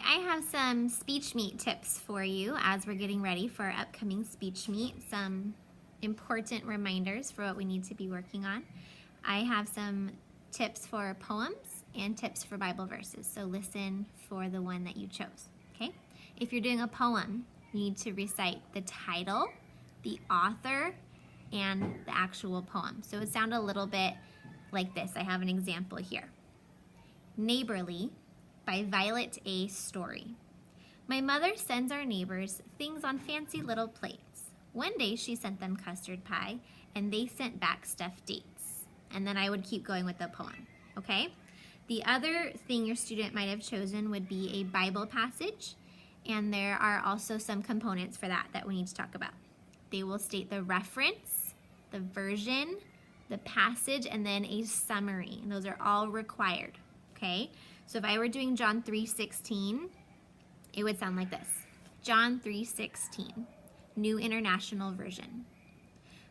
I have some Speech Meet tips for you as we're getting ready for our upcoming Speech Meet. Some important reminders for what we need to be working on. I have some tips for poems and tips for Bible verses, so listen for the one that you chose, okay? If you're doing a poem, you need to recite the title, the author, and the actual poem. So it would sound a little bit like this. I have an example here. Neighborly by Violet A. Story. My mother sends our neighbors things on fancy little plates. One day she sent them custard pie, and they sent back stuffed dates. And then I would keep going with the poem, okay? The other thing your student might have chosen would be a Bible passage, and there are also some components for that we need to talk about. They will state the reference, the version, the passage, and then a summary, and those are all required, okay? So if I were doing John 3:16, it would sound like this. John 3:16, New International Version.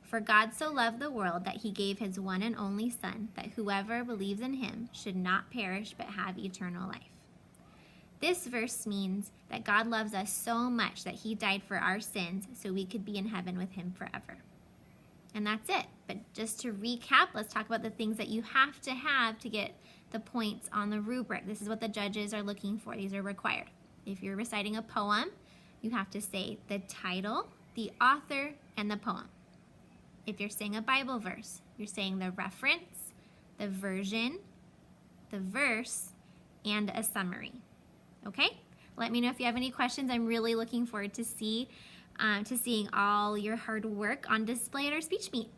For God so loved the world that he gave his one and only Son, that whoever believes in him should not perish but have eternal life. This verse means that God loves us so much that he died for our sins so we could be in heaven with him forever. And that's it. But just to recap, let's talk about the things that you have to get the points on the rubric. This is what the judges are looking for. These are required. If you're reciting a poem, you have to say the title, the author, and the poem. If you're saying a Bible verse, you're saying the reference, the version, the verse, and a summary. Okay? Let me know if you have any questions. I'm really looking forward to seeing all your hard work on display at our Speech Meet.